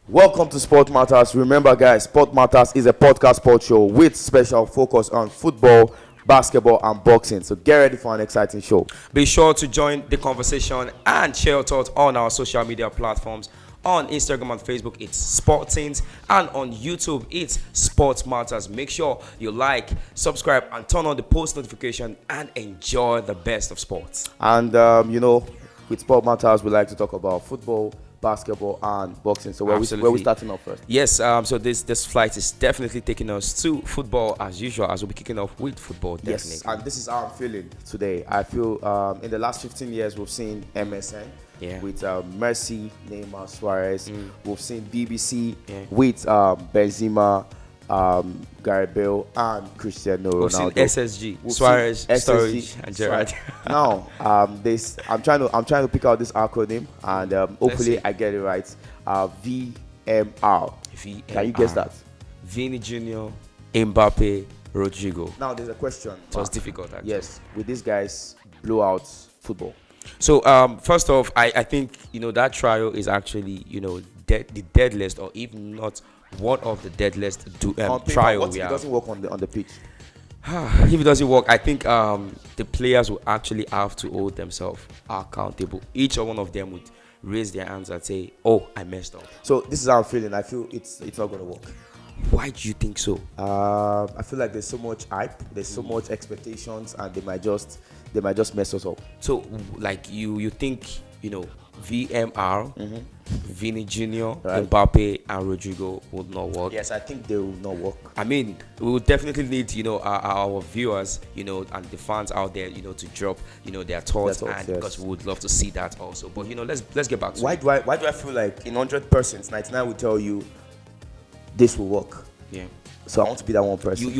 Welcome to Sport Matters. Remember, guys, Sport Matters is a podcast sports show with special focus on football, basketball, and boxing. So get ready for an exciting show. Be sure to join the conversation and share your thoughts on our social media platforms. On Instagram and Facebook, it's Sportings, and on YouTube, it's Sport Matters. Make sure you like, subscribe, and turn on the post notification and enjoy the best of sports. And, with Sport Matters, we like to talk about football, basketball, and boxing. So where we starting off first? Yes, so this flight is definitely taking us to football as usual, as we'll be kicking off with football, definitely. Yes, and this is how I'm feeling today. I feel in the last 15 years, we've seen MSN. Yeah. With Messi, Neymar, Suarez. We've seen BBC with Benzema, Gareth Bale, and Cristiano Ronaldo. We've seen SSG, Suarez, Sturridge, and Gerrard. Now, I'm trying to pick out this acronym, and hopefully I get it right. VMR. Can you guess that? Vini Jr., Mbappe, Rodrigo. Now there's a question. It was difficult, actually. Yes, with these guys blow out football. So first off, I think that trial is actually the deadliest, or even not one of the deadliest trial we have. It doesn't work on the pitch. If it doesn't work, I think the players will actually have to hold themselves accountable. Each one of them would raise their hands and say, "Oh, I messed up." So this is how I'm feeling. I feel it's not going to work. Why do you think so? I feel like there's so much hype, there's so much expectations, and they might just mess us up. So, like you think VMR, Vini Jr., right, Mbappe, and Rodrigo would not work? Yes, I think they will not work. I mean, we would definitely need our viewers and the fans out there to drop their thoughts, and yes, because we would love to see that also. But let's get back to why do I feel like in 100% 99 will tell you this will work? Yeah. So I want to be that one person.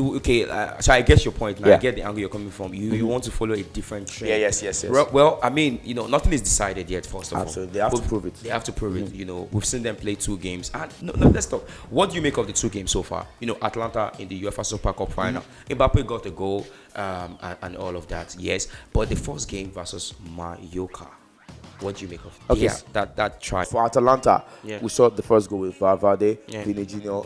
So I guess your point now. Yeah. I get the angle you're coming from. You want to follow a different trend. Yeah, yes. Well, I mean, nothing is decided yet. First of all, absolutely, they have to prove it. They have to prove it. We've seen them play 2 games. And no, let's talk. What do you make of the 2 games so far? Atlanta in the UEFA Super Cup final. Mbappe got a goal, and all of that. Yes, but the first game versus Mallorca. What do you make of that try? For Atalanta, we saw the first goal with Valverde. Yeah. Vini Jr.,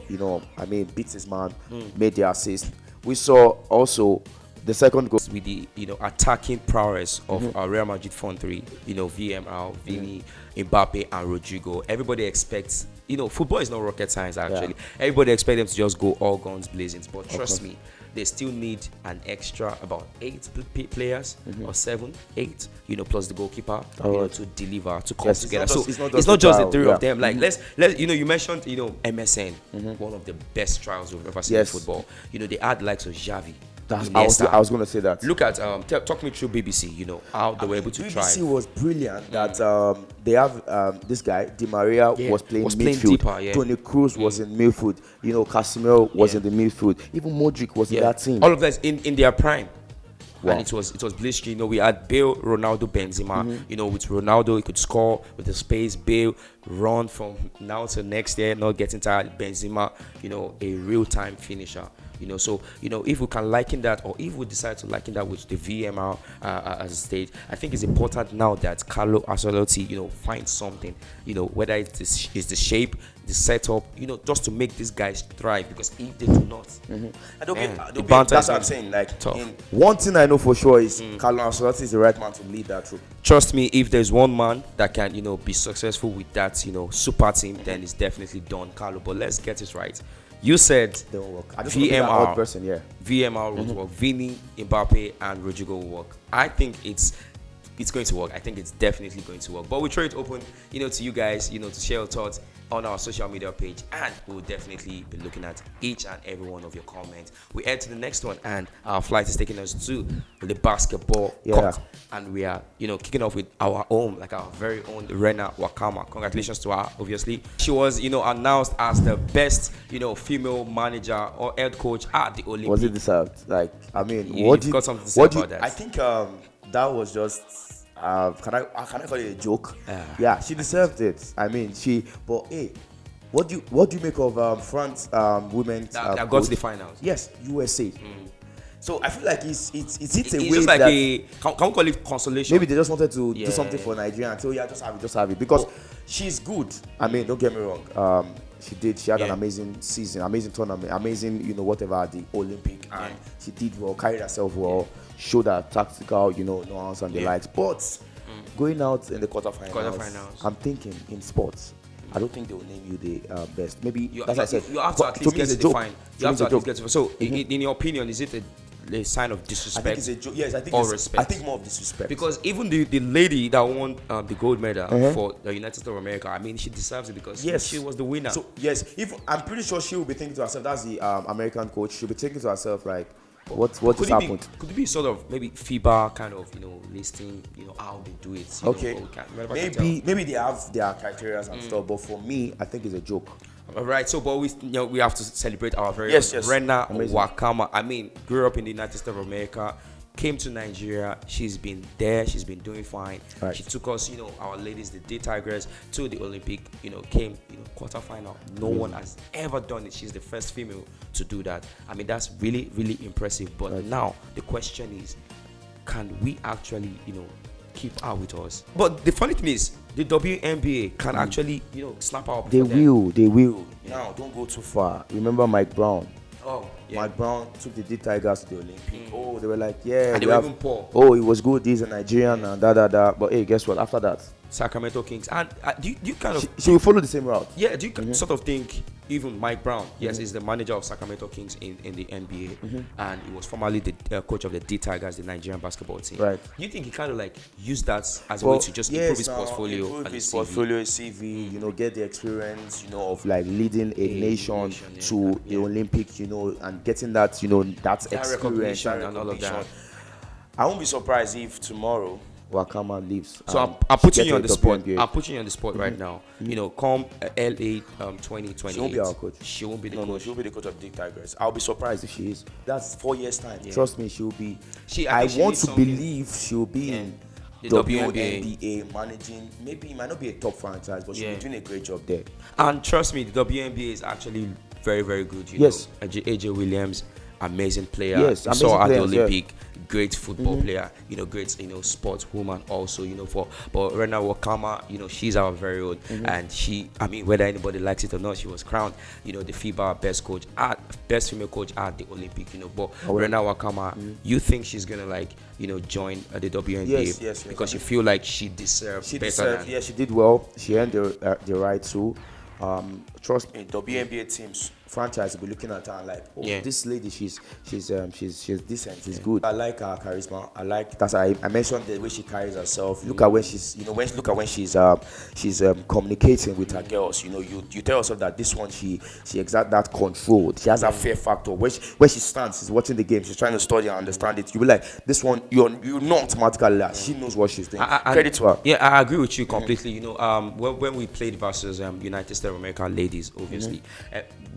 beats his man, made the assist. We saw also the second goal with the attacking prowess of Real Madrid front three. VMR, Vini, Mbappe, and Rodrigo. Everybody expects. Football is not rocket science actually. Yeah. Everybody expects them to just go all guns blazing. But trust me, they still need an extra about 8 players or 7, 8, plus the goalkeeper, to deliver, to come together. It's not just the 3 of them. Like let's you mentioned MSN, one of the best trials we've ever seen in football. They had likes of Xavi. I was going to say that. Look at talk me through BBC. How they were able to try. BBC was brilliant. That they have this guy Di Maria was playing midfield. Deeper, Toni Kroos was in midfield. Casemiro was in the midfield. Even Modric was in that team. All of that in their prime. Wow. And it was blistering. We had Bale, Ronaldo, Benzema. With Ronaldo, he could score with the space. Bale run from now to next year, not getting tired. Benzema, a real-time finisher. So if we can liken that, or if we decide to liken that with the VMR as a stage, I think it's important now that Carlo Ancelotti, finds something, whether it's the shape, the setup, just to make these guys thrive. Because if they do not, that's what I'm saying. Like, one thing I know for sure is Carlo Ancelotti is the right man to lead that troop. Trust me, if there's one man that can, be successful with that, super team, then it's definitely Don Carlo. But let's get it right. You said they will work. VMR person, VMR will work. Vini, Mbappe, and Rodrigo will work. I think it's going to work. I think it's definitely going to work. But we throw it open, to you guys, to share your thoughts on our social media page, and we'll definitely be looking at each and every one of your comments. We head to the next one, and our flight is taking us to the basketball court, and we are, kicking off with our very own Rena Wakama. Congratulations to her. Obviously, she was, announced as the best, female manager or head coach at the Olympics. Was it deserved? Like, I mean, you've got something to say about that? I think that was just. Can I call it a joke? Yeah, she deserved it. I mean, But hey, what do you make of France women? That got to the finals. Yes, USA. So I feel like it's a way just like that can we call it consolation? Maybe they just wanted to do something for Nigeria and say, just have it, because she's good. I mean, don't get me wrong. She did. She had an Yeah. amazing season, amazing tournament, amazing, whatever at the Olympic. And she did well, carried herself well, showed her tactical, nuance and the likes. But going out in the quarterfinals, I'm thinking in sports, I don't think they will name you the best. Maybe that's I said. You have to at least get to define. You have to at least get to. So, in your opinion, is it a sign of disrespect? I think it's a joke. Yes, I think or it's respect. I think more of disrespect. Because even the lady that won the gold medal for the United States of America, I mean, she deserves it because she was the winner. So yes, if I'm pretty sure she will be thinking to herself, that's the American coach. She'll be thinking to herself like, what just happened? Could it be sort of maybe FIBA kind of listing how they do it? Okay, maybe they have their criteria and stuff, but for me, I think it's a joke. All right, so but we have to celebrate our very Rena Wakama. I mean, grew up in the United States of America, came to Nigeria. She's been there. She's been doing fine. Right. She took us, our ladies, the D Tigers, to the Olympic. Came, quarterfinal. No one has ever done it. She's the first female to do that. I mean, that's really, really impressive. But now the question is, can we actually, keep her with us? But the funny thing is, the WNBA can actually, snap her up. They will. Yeah. Now, don't go too far. Remember Mike Brown? Oh, yeah. Mike Brown took the D Tigers to the Olympic. Oh, they were like, yeah. And they were even poor. Oh, it was good. He's a Nigerian and da. But hey, guess what? After that, Sacramento Kings. And do you kind of... She will follow the same route. Yeah, do you sort of think even Mike Brown, yes, he's the manager of Sacramento Kings in the NBA, and he was formerly the coach of the D Tigers, the Nigerian basketball team. Right. Do you think he kind of like used that as a way to just improve his portfolio? Improve his portfolio, CV, get the experience, of like leading a nation to the Olympics, and getting that, that experience and all of that. I won't be surprised if tomorrow Wakama leaves. So I'm putting you on the spot. I'm putting you on the spot right now. Come LA 2020. She won't be our coach. She won't be the coach. No, she'll be the coach of the Tigers. I'll be surprised if she is. That's 4 years time. Yeah. Trust me, she'll be. I want to believe she'll be in the WNBA managing. Maybe it might not be a top franchise, but she'll be doing a great job there. And trust me, the WNBA is actually very, very good. Yes. AJ Williams, amazing player. Yes, amazing saw at the Olympic. Yeah. Great football player, great, sportswoman also, but Rena Wakama, she's our very own, and she, I mean, whether anybody likes it or not, she was crowned, the FIBA best female coach at the Olympic, but Rena Wakama, you think she's gonna join the WNBA? Yes, because you feel like she deserves better. Yeah, she did well. She earned the right to. Trust me, WNBA teams franchise will be looking at her and like, this lady, she's decent, she's good. I like her charisma. I like that's I mentioned the way she carries herself. Look at when she's she's communicating with her girls. You tell yourself that this one she exerts that control. She has a fear factor. Where she stands, she's watching the game. She's trying to study and understand it. You be like, this one you're not automatically like, she knows what she's doing. Credit to her. Yeah, I agree with you completely. When we played versus United States of America ladies, obviously.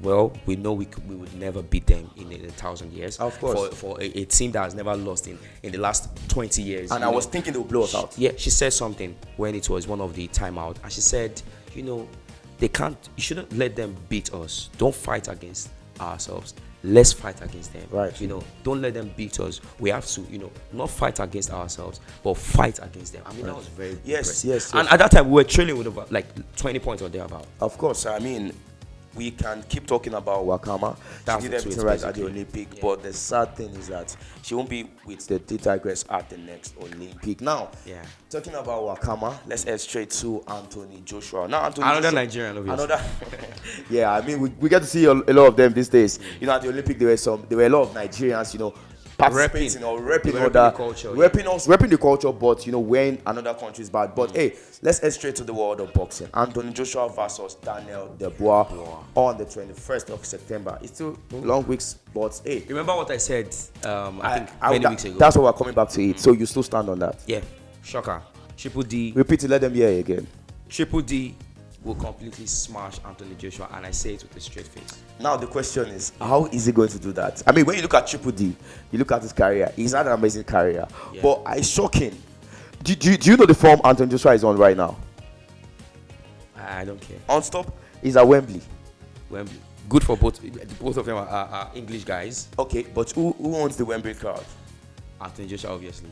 Well, we know we would never beat them in 1,000 years. Of course. For a team that has never lost in the last 20 years. And I was thinking they would blow us out. Yeah, she said something when it was one of the timeout. And she said, they can't, you shouldn't let them beat us. Don't fight against ourselves. Let's fight against them. Right. Don't let them beat us. We have to, not fight against ourselves, but fight against them. I mean, that was very yes. And at that time, we were trailing with about 20 points or thereabout. Of course, I mean, we can keep talking about Wakama. She did everything right at the Olympic, but the sad thing is that she won't be with the D Tigers at the next Olympic. Now, talking about Wakama, let's head straight to Anthony Joshua. Now, another Nigerian, obviously. Yeah, I mean, we get to see a lot of them these days. At the Olympic, there were a lot of Nigerians, participating or repping the culture, but wearing another country's badge. But hey, let's head straight to the world of boxing. Anthony Joshua versus Daniel Dubois on the 21st of September. It's still long weeks, but hey. Remember what I said? I think many weeks ago. That's what we're coming back to it. So you still stand on that? Yeah, shocker. Triple D. Repeat it. Let them hear it again. Triple D will completely smash Anthony Joshua, and I say it with a straight face. Now the question is, how is he going to do that? I mean, when you look at Triple D, you look at his career. He's had an amazing career, but it's shocking. Do you know the form Anthony Joshua is on right now? I don't care. On stop, he's at Wembley. Good for both of them are English guys. Okay, but who owns the Wembley crowd? Anthony Joshua, obviously.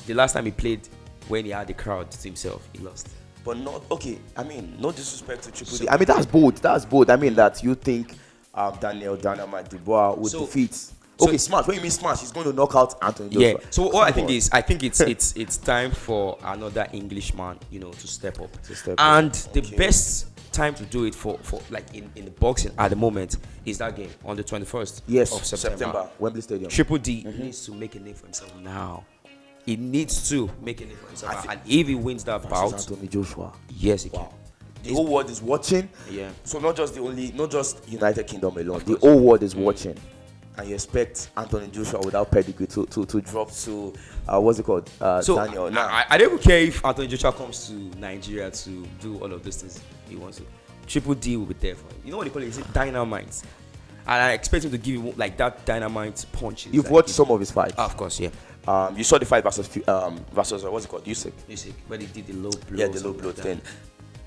The last time he played, when he had the crowd to himself, he lost. but not okay. I mean, no disrespect to Triple D. I mean, that's bold. That's bold. I mean, that you think Daniel Dynamite Dubois would defeat. Okay, smash. When you mean smash, he's going to knock out Anthony Joshua. Yeah. So what I think is, I think it's time for another Englishman, to step up. The best time to do it for like in the boxing at the moment is that game on the 21st of September. Wembley Stadium. Triple D needs to make a name for himself now. He needs to make a name for himself, and if he wins that bout, Anthony Joshua. yes, he can. The whole world is watching. Yeah. So not just United Kingdom alone. The whole world is watching. And you expect Anthony Joshua without pedigree to drop to what's it called? Daniel. I don't even care if Anthony Joshua comes to Nigeria to do all of those things he wants to. Triple D will be there for him. You know what they call it? Is it dynamite? And I expect him to give you like that dynamite punch. You've watched some of his fights. Of course, yeah. You saw the fight versus what's it called? Usyk. Where they did the low blow. Yeah, the low blow thing.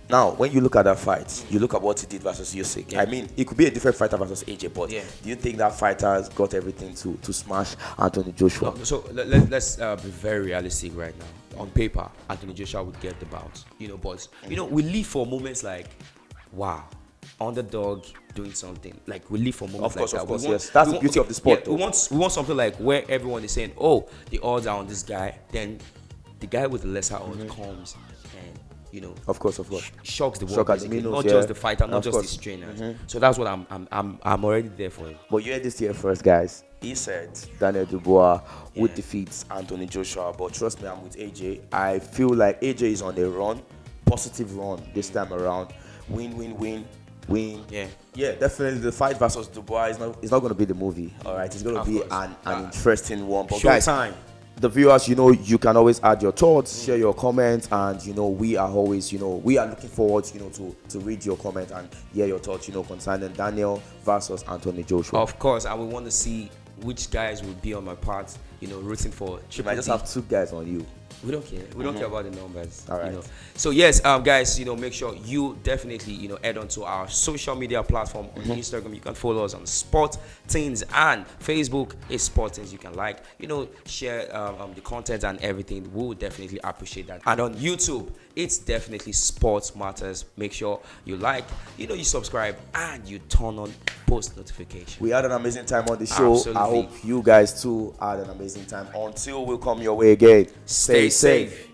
Now, when you look at that fight, you look at what he did versus Usyk. Yeah. I mean, it could be a different fighter versus AJ, but do you think that fighter has got everything to smash Anthony Joshua? So let's be very realistic right now. On paper, Anthony Joshua would get the bout. But we live for moments like, wow, underdog doing something. Like we live for moments like that. Of course, yes. That's the beauty of the sport. Yeah, we want something like where everyone is saying, oh, the odds are on this guy. Then the guy with the lesser odds comes and of course, shocks the world, not just the fighter, not just his trainers. So that's what I'm already there for him. But you heard this here first, guys. He said Daniel Dubois would defeat Anthony Joshua, but trust me, I'm with AJ. I feel like AJ is on a positive run this time around. Win. Yeah, definitely. The fight versus Dubois is not going to be the movie. All right, it's going to be an interesting one. But guys, the viewers, you can always add your thoughts, share your comments, and we are always, we are looking forward, to read your comment and hear your thoughts, concerning Daniel versus Anthony Joshua. Of course, and we want to see which guys will be on my part, rooting for Triple D. You might just have 2 guys on you. We don't care. We don't care about the numbers. All right. So yes, guys, make sure you definitely, head on to our social media platform on Instagram. You can follow us on Sport Things, and Facebook is Sport Things. You can share the content and everything. We would definitely appreciate that. And on YouTube, it's definitely Sports Matterz. Make sure you you subscribe, and you turn on post notification. We had an amazing time on the show. Absolutely. I hope you guys too had an amazing time. Until we come your way again, stay safe.